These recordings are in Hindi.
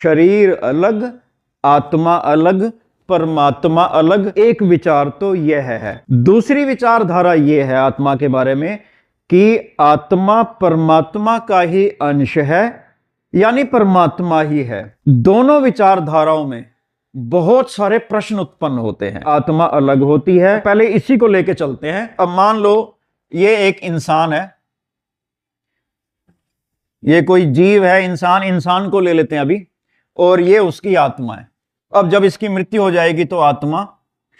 शरीर अलग, आत्मा अलग, परमात्मा अलग। एक विचार तो यह है। दूसरी विचारधारा यह है आत्मा के बारे में कि आत्मा परमात्मा का ही अंश है, यानी परमात्मा ही है। दोनों विचारधाराओं में बहुत सारे प्रश्न उत्पन्न होते हैं। आत्मा अलग होती है, पहले इसी को लेके चलते हैं। अब मान लो ये एक इंसान है, ये कोई जीव है, इंसान को ले लेते हैं अभी, और ये उसकी आत्मा है। अब जब इसकी मृत्यु हो जाएगी तो आत्मा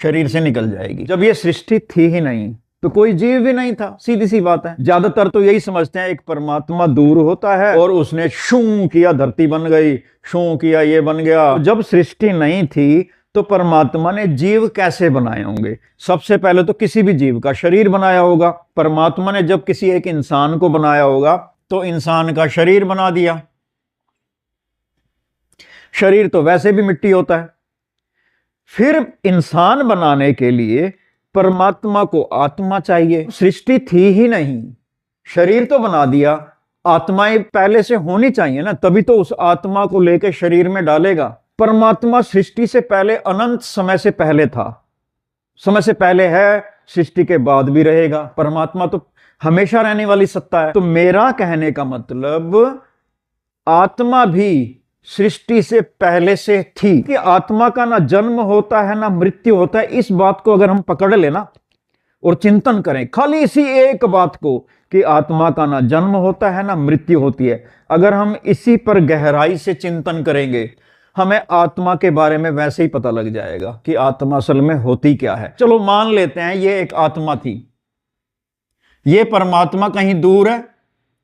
शरीर से निकल जाएगी। जब ये सृष्टि थी ही नहीं तो कोई जीव भी नहीं था, सीधी सी बात है। ज्यादातर तो यही समझते हैं एक परमात्मा दूर होता है और उसने शू किया, धरती बन गई, शू किया, ये बन गया। जब सृष्टि नहीं थी तो परमात्मा ने जीव कैसे बनाए होंगे? सबसे पहले तो किसी भी जीव का शरीर बनाया होगा। परमात्मा ने जब किसी एक इंसान को बनाया होगा तो इंसान का शरीर बना दिया। शरीर तो वैसे भी मिट्टी होता है। फिर इंसान बनाने के लिए परमात्मा को आत्मा चाहिए। सृष्टि थी ही नहीं, शरीर तो बना दिया, आत्माएं पहले से होनी चाहिए ना, तभी तो उस आत्मा को लेकर शरीर में डालेगा। परमात्मा सृष्टि से पहले, अनंत समय से पहले था, समय से पहले है, सृष्टि के बाद भी रहेगा। परमात्मा तो हमेशा रहने वाली सत्ता है। तो मेरा कहने का मतलब आत्मा भी सृष्टि से पहले से थी कि आत्मा का ना जन्म होता है ना मृत्यु होता है। इस बात को अगर हम पकड़ लेना और चिंतन करें, खाली इसी एक बात को कि आत्मा का ना जन्म होता है ना मृत्यु होती है, अगर हम इसी पर गहराई से चिंतन करेंगे, हमें आत्मा के बारे में वैसे ही पता लग जाएगा कि आत्मा असल में होती क्या है। चलो मान लेते हैं ये एक आत्मा थी, ये परमात्मा कहीं दूर है,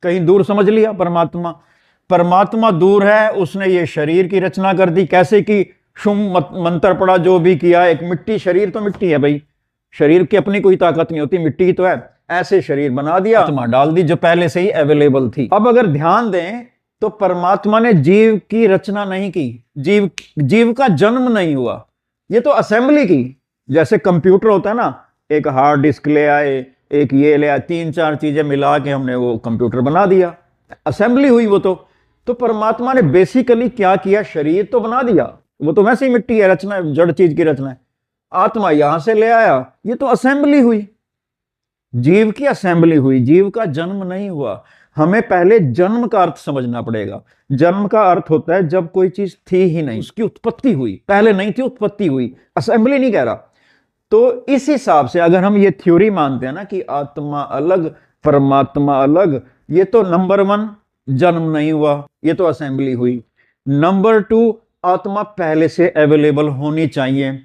कहीं दूर समझ लिया। परमात्मा दूर है, उसने ये शरीर की रचना कर दी। कैसे की? शुम मंत्र पड़ा, जो भी किया। एक मिट्टी, शरीर तो मिट्टी है भाई, शरीर की अपनी कोई ताकत नहीं होती, मिट्टी ही तो है। ऐसे शरीर बना दिया, आत्मा डाल दी जो पहले से ही अवेलेबल थी। अब अगर ध्यान दें तो परमात्मा ने जीव की रचना नहीं की, जीव का जन्म नहीं हुआ, ये तो असेंबली की। जैसे कंप्यूटर होता है ना, एक हार्ड डिस्क ले आए, एक ये ले आए, 3-4 चीजें मिला के हमने वो कंप्यूटर बना दिया, असेंबली हुई वो तो परमात्मा ने बेसिकली क्या किया? शरीर तो बना दिया, वो तो वैसे ही मिट्टी है, रचना है, जड़ चीज की रचना है। आत्मा यहां से ले आया, ये तो असेंबली हुई, जीव की असेंबली हुई, जीव का जन्म नहीं हुआ। हमें पहले जन्म का अर्थ समझना पड़ेगा। जन्म का अर्थ होता है जब कोई चीज थी ही नहीं, उसकी उत्पत्ति हुई, पहले नहीं थी, उत्पत्ति हुई, असेंबली नहीं कह रहा। तो इस हिसाब से अगर हम ये थ्योरी मानते हैं ना कि आत्मा अलग, परमात्मा अलग, ये तो नंबर 1 जन्म नहीं हुआ, ये तो असेंबली हुई। नंबर 2, आत्मा पहले से अवेलेबल होनी चाहिए।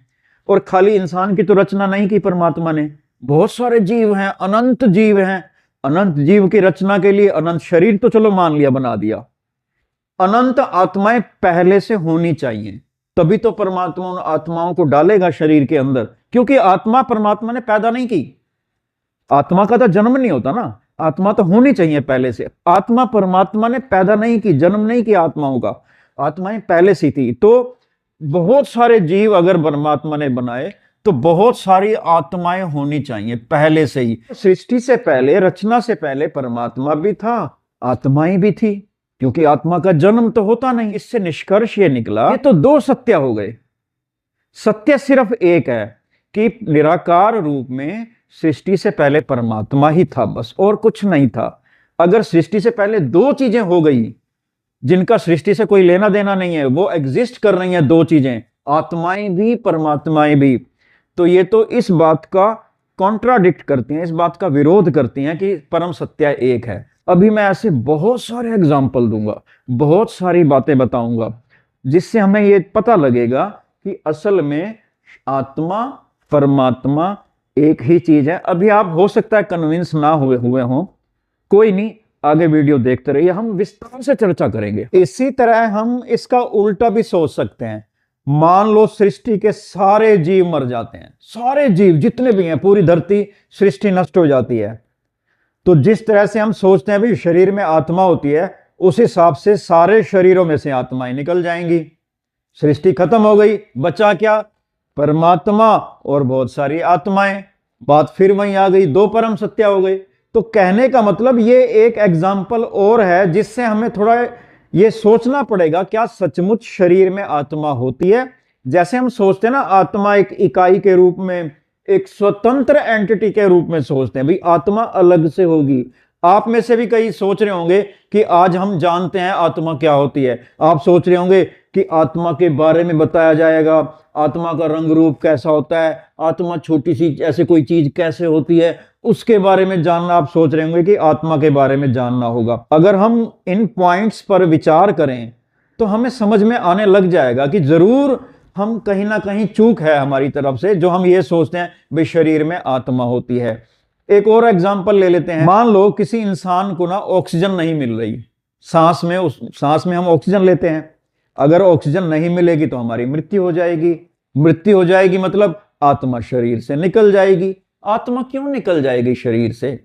और खाली इंसान की तो रचना नहीं की परमात्मा ने, बहुत सारे जीव हैं, अनंत जीव हैं। अनंत जीव की रचना के लिए अनंत शरीर तो चलो मान लिया, बना दिया। अनंत आत्माएं पहले से होनी चाहिए, तभी तो परमात्मा उन आत्माओं को डालेगा शरीर के अंदर, क्योंकि आत्मा परमात्मा ने पैदा नहीं की। आत्मा का तो जन्म नहीं होता ना, आत्मा तो होनी चाहिए पहले से। आत्मा परमात्मा ने पैदा नहीं की, जन्म नहीं किया आत्माओं का, आत्माएं पहले से थी। तो बहुत सारे जीव अगर परमात्मा ने बनाए तो बहुत सारी आत्माएं होनी चाहिए पहले से ही। सृष्टि से पहले, रचना से पहले परमात्मा भी था, आत्माएं भी थी, क्योंकि आत्मा का जन्म तो होता नहीं। इससे निष्कर्ष ये निकला, ये तो 2 सत्य हो गए। सत्य सिर्फ एक है कि निराकार रूप में सृष्टि से पहले परमात्मा ही था, बस, और कुछ नहीं था। अगर सृष्टि से पहले 2 चीजें हो गई जिनका सृष्टि से कोई लेना देना नहीं है, वो एग्जिस्ट कर रही हैं 2 चीजें, आत्माएं भी परमात्माएं भी, तो ये तो इस बात का कॉन्ट्राडिक्ट करती हैं, इस बात का विरोध करती हैं कि परम सत्य एक है। अभी मैं ऐसे बहुत सारे एग्जाम्पल दूंगा, बहुत सारी बातें बताऊंगा, जिससे हमें ये पता लगेगा कि असल में आत्मा परमात्मा एक ही चीज है। अभी आप हो सकता है कन्विंस ना हुए हों, कोई नहीं, आगे वीडियो देखते रहिए, हम विस्तार से चर्चा करेंगे। इसी तरह हम इसका उल्टा भी सोच सकते हैं। मान लो सृष्टि के सारे जीव मर जाते हैं, सारे जीव जितने भी हैं, पूरी धरती, सृष्टि नष्ट हो जाती है, तो जिस तरह से हम सोचते हैं भी शरीर में आत्मा होती है, उस हिसाब से सारे शरीरों में से आत्माएं निकल जाएंगी, सृष्टि खत्म हो गई, बचा क्या? परमात्मा और बहुत सारी आत्माएं। बात फिर वहीं आ गई, 2 परम सत्य हो गए। तो कहने का मतलब ये एक एग्जाम्पल और है जिससे हमें थोड़ा ये सोचना पड़ेगा क्या सचमुच शरीर में आत्मा होती है। जैसे हम सोचते हैं ना आत्मा एक इकाई के रूप में, एक स्वतंत्र एंटिटी के रूप में सोचते हैं, भाई आत्मा अलग से होगी। आप में से भी कई सोच रहे होंगे कि आज हम जानते हैं आत्मा क्या होती है। आप सोच रहे होंगे कि आत्मा के बारे में बताया जाएगा, आत्मा का रंग रूप कैसा होता है, आत्मा छोटी सी ऐसे कोई चीज कैसे होती है, उसके बारे में जानना आप सोच रहे होंगे कि आत्मा के बारे में जानना होगा। अगर हम इन पॉइंट्स पर विचार करें तो हमें समझ में आने लग जाएगा कि जरूर हम कहीं ना कहीं चूक है हमारी तरफ से, जो हम ये सोचते हैं भाई शरीर में आत्मा होती है। एक और एग्जांपल ले लेते हैं। मान लो किसी इंसान को ना ऑक्सीजन नहीं मिल रही, सांस में हम ऑक्सीजन लेते हैं, अगर ऑक्सीजन नहीं मिलेगी तो हमारी मृत्यु हो जाएगी। मृत्यु हो जाएगी मतलब आत्मा शरीर से निकल जाएगी। आत्मा क्यों निकल जाएगी शरीर से?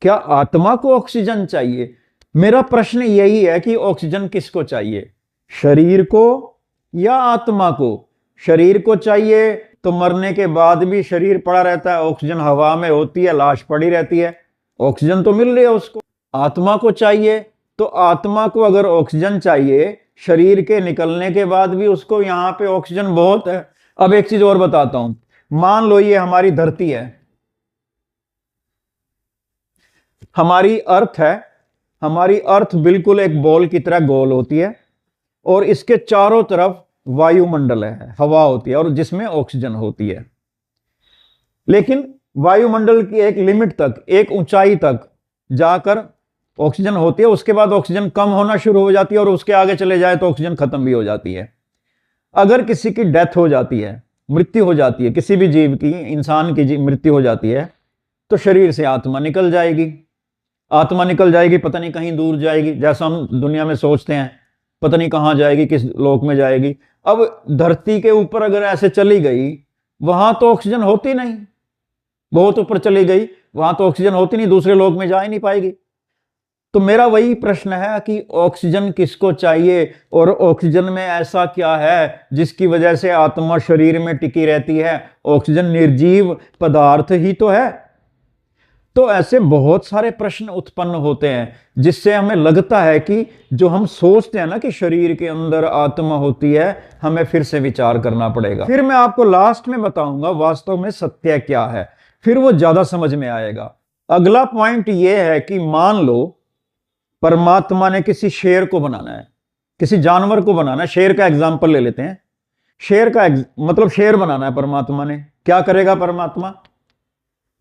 क्या आत्मा को ऑक्सीजन चाहिए? मेरा प्रश्न यही है कि ऑक्सीजन किसको चाहिए, शरीर को या आत्मा को? शरीर को चाहिए तो मरने के बाद भी शरीर पड़ा रहता है, ऑक्सीजन हवा में होती है, लाश पड़ी रहती है, ऑक्सीजन तो मिल रही है उसको। आत्मा को चाहिए तो आत्मा को अगर ऑक्सीजन चाहिए, शरीर के निकलने के बाद भी उसको यहां पे ऑक्सीजन बहुत है। अब एक चीज और बताता हूं, मान लो ये हमारी धरती है, हमारी अर्थ है। हमारी अर्थ बिल्कुल एक बॉल की तरह गोल होती है और इसके चारों तरफ वायुमंडल है, हवा होती है और जिसमें ऑक्सीजन होती है। लेकिन वायुमंडल की एक लिमिट तक, एक ऊंचाई तक जाकर ऑक्सीजन होती है, उसके बाद ऑक्सीजन कम होना शुरू हो जाती है और उसके आगे चले जाए तो ऑक्सीजन खत्म भी हो जाती है। अगर किसी की डेथ हो जाती है, मृत्यु हो जाती है, किसी भी जीव की, इंसान की मृत्यु हो जाती है, तो शरीर से आत्मा निकल जाएगी। आत्मा निकल जाएगी, पता नहीं कहीं दूर जाएगी, जैसा हम दुनिया में सोचते हैं, पता नहीं कहां जाएगी, किस लोक में जाएगी। अब धरती के ऊपर अगर ऐसे चली गई, वहां तो ऑक्सीजन होती नहीं, बहुत ऊपर चली गई, वहां तो ऑक्सीजन होती नहीं, दूसरे लोक में जा ही नहीं पाएगी। तो मेरा वही प्रश्न है कि ऑक्सीजन किसको चाहिए और ऑक्सीजन में ऐसा क्या है जिसकी वजह से आत्मा शरीर में टिकी रहती है? ऑक्सीजन निर्जीव पदार्थ ही तो है। तो ऐसे बहुत सारे प्रश्न उत्पन्न होते हैं जिससे हमें लगता है कि जो हम सोचते हैं ना कि शरीर के अंदर आत्मा होती है, हमें फिर से विचार करना पड़ेगा। फिर मैं आपको लास्ट में बताऊंगा वास्तव में सत्य क्या है, फिर वो ज्यादा समझ में आएगा। अगला पॉइंट ये है कि मान लो परमात्मा ने किसी शेर को बनाना है, किसी जानवर को बनाना है। शेर का एग्जाम्पल ले लेते हैं। शेर का मतलब शेर बनाना है परमात्मा ने। क्या करेगा परमात्मा?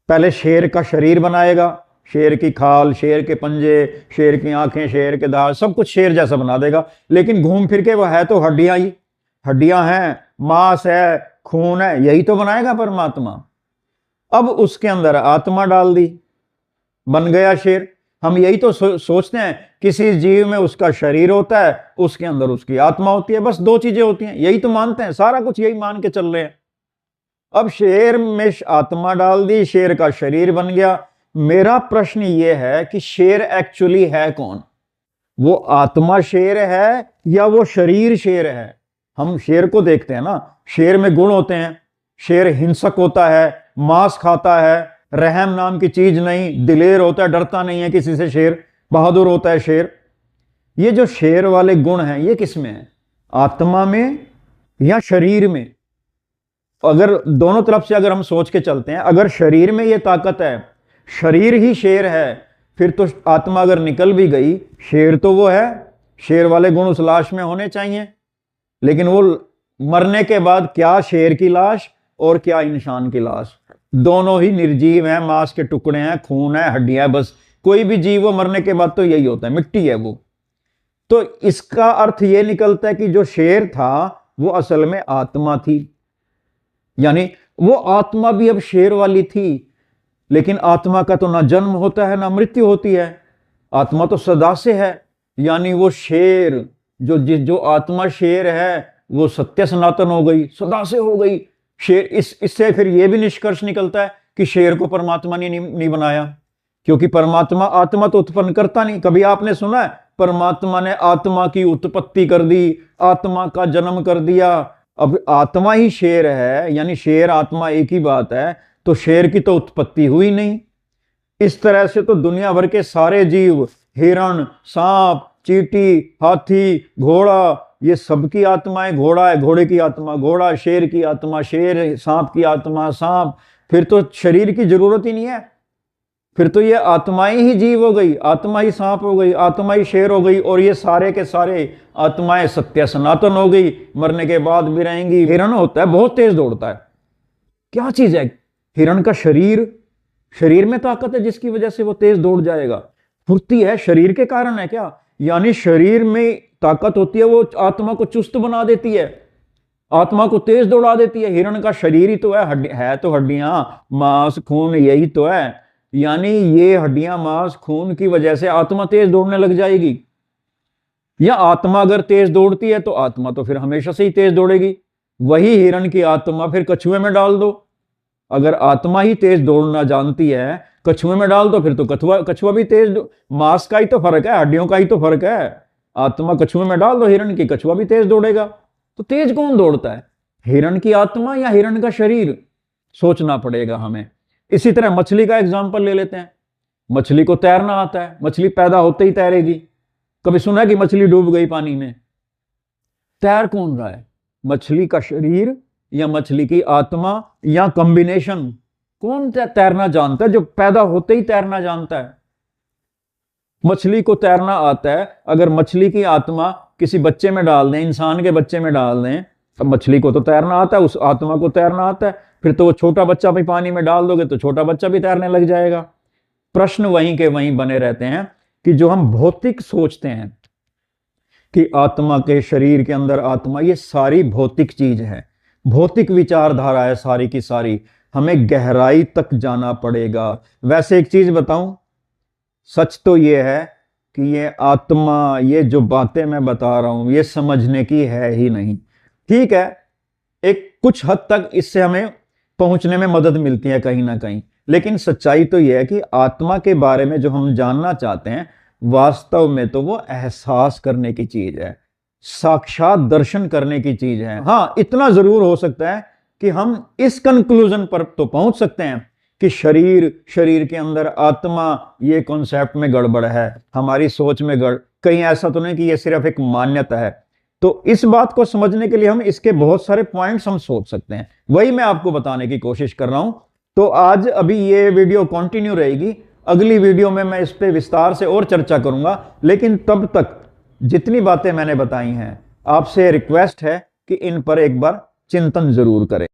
पहले शेर का शरीर बनाएगा, शेर की खाल, शेर के पंजे, शेर की आंखें, शेर के दांत, सब कुछ शेर जैसा बना देगा। लेकिन घूम फिर के वो है तो हड्डियां ही, हड्डियां हैं, मांस है, खून है, यही तो बनाएगा परमात्मा। अब उसके अंदर आत्मा डाल दी, बन गया शेर। हम यही तो सोचते हैं, किसी जीव में उसका शरीर होता है, उसके अंदर उसकी आत्मा होती है, बस दो चीजें होती हैं, यही तो मानते हैं, सारा कुछ यही मान के चल रहे हैं। अब शेर में आत्मा डाल दी, शेर का शरीर बन गया। मेरा प्रश्न यह है कि शेर एक्चुअली है कौन? वो आत्मा शेर है या वो शरीर शेर है? हम शेर को देखते हैं ना, शेर में गुण होते हैं, शेर हिंसक होता है, मांस खाता है, रहम नाम की चीज नहीं, दिलेर होता है, डरता नहीं है किसी से, शेर बहादुर होता है शेर। ये जो शेर वाले गुण हैं ये किस में है? आत्मा में या शरीर में? अगर दोनों तरफ से अगर हम सोच के चलते हैं, अगर शरीर में ये ताकत है, शरीर ही शेर है, फिर तो आत्मा अगर निकल भी गई, शेर तो वो है, शेर वाले गुण उस लाश में होने चाहिए। लेकिन वो मरने के बाद क्या शेर की लाश और क्या इंसान की लाश, दोनों ही निर्जीव हैं, मांस के टुकड़े हैं, खून है, हड्डियां, बस। कोई भी जीव वो मरने के बाद तो यही होता है, मिट्टी है वो। तो इसका अर्थ ये निकलता है कि जो शेर था वो असल में आत्मा थी, यानी वो आत्मा भी अब शेर वाली थी। लेकिन आत्मा का तो ना जन्म होता है ना मृत्यु होती है, आत्मा तो सदा से है। यानी वो शेर जो आत्मा शेर है वो सत्य सनातन हो गई, सदा से हो गई शेर। इससे फिर ये भी निष्कर्ष निकलता है कि शेर को परमात्मा ने नहीं बनाया, क्योंकि परमात्मा आत्मा तो उत्पन्न करता नहीं। कभी आपने सुना है परमात्मा ने आत्मा की उत्पत्ति कर दी, आत्मा का जन्म कर दिया? अब आत्मा ही शेर है, यानी शेर आत्मा एक ही बात है, तो शेर की तो उत्पत्ति हुई नहीं। इस तरह से तो दुनिया भर के सारे जीव, हिरण, सांप, चींटी, हाथी, घोड़ा, ये सबकी आत्माएं। घोड़ा है, घोड़े की आत्मा घोड़ा, शेर की आत्मा शेर, सांप की आत्मा सांप। फिर तो शरीर की जरूरत ही नहीं है, फिर तो ये आत्माएं ही जीव हो गई, आत्मा ही सांप हो गई, आत्मा ही शेर हो गई, और ये सारे के सारे आत्माएं सत्य सनातन हो गई, मरने के बाद भी रहेंगी। हिरण होता है, बहुत तेज दौड़ता है। क्या चीज है हिरण का? शरीर, शरीर में ताकत है जिसकी वजह से वो तेज दौड़ जाएगा। फुर्ती है, शरीर के कारण है क्या? यानी शरीर में ताकत होती है, वो आत्मा को चुस्त बना देती है, आत्मा को तेज दौड़ा देती है। हिरण का शरीर ही तो है तो हड्डियां मांस खून यही तो है। यानी ये हड्डियां मांस खून की वजह से आत्मा तेज दौड़ने लग जाएगी। या आत्मा अगर तेज दौड़ती है तो आत्मा तो फिर हमेशा से ही तेज दौड़ेगी। वही हिरण की आत्मा फिर कछुए में डाल दो, अगर आत्मा ही तेज दौड़ना जानती है, कछुए में डाल दो, फिर तो कछुआ भी तेज। मांस का ही तो फर्क है, हड्डियों का ही तो फर्क है। आत्मा कछुए में डाल दो हिरण की, कछुआ भी तेज दौड़ेगा। तो तेज कौन दौड़ता है, हिरण की आत्मा या हिरण का शरीर? सोचना पड़ेगा हमें। इसी तरह मछली का एग्जाम्पल ले लेते हैं। मछली को तैरना आता है, मछली पैदा होते ही तैरेगी। कभी सुना है कि मछली डूब गई पानी में? तैर कौन रहा है, मछली का शरीर या मछली की आत्मा या कॉम्बिनेशन? कौन तैरना जानता है? जो पैदा होते ही तैरना जानता है। मछली को तैरना आता है। अगर मछली की आत्मा किसी बच्चे में डाल दें, इंसान के बच्चे में डाल दें, अब मछली को तो तैरना आता है, उस आत्मा को तैरना आता है, फिर तो वो छोटा बच्चा भी पानी में डाल दोगे तो छोटा बच्चा भी तैरने लग जाएगा। प्रश्न वहीं के वहीं बने रहते हैं कि जो हम भौतिक सोचते हैं कि आत्मा के शरीर के अंदर आत्मा, ये सारी भौतिक चीज है, भौतिक विचारधारा है सारी की सारी। हमें गहराई तक जाना पड़ेगा। वैसे एक चीज बताऊं, सच तो ये है कि ये आत्मा, ये जो बातें मैं बता रहा हूं, ये समझने की है ही नहीं। ठीक है, एक कुछ हद तक इससे हमें पहुंचने में मदद मिलती है कहीं ना कहीं, लेकिन सच्चाई तो यह है कि आत्मा के बारे में जो हम जानना चाहते हैं, वास्तव में तो वो एहसास करने की चीज है, साक्षात दर्शन करने की चीज है। हाँ, इतना जरूर हो सकता है कि हम इस कंक्लूजन पर तो पहुंच सकते हैं कि शरीर के अंदर आत्मा, ये कॉन्सेप्ट में गड़बड़ है, हमारी सोच में कहीं ऐसा तो नहीं कि ये सिर्फ एक मान्यता है। तो इस बात को समझने के लिए हम इसके बहुत सारे पॉइंट्स हम सोच सकते हैं, वही मैं आपको बताने की कोशिश कर रहा हूं। तो आज अभी ये वीडियो कंटिन्यू रहेगी, अगली वीडियो में मैं इस पे विस्तार से और चर्चा करूंगा। लेकिन तब तक जितनी बातें मैंने बताई हैं, आपसे रिक्वेस्ट है कि इन पर एक बार चिंतन जरूर करें।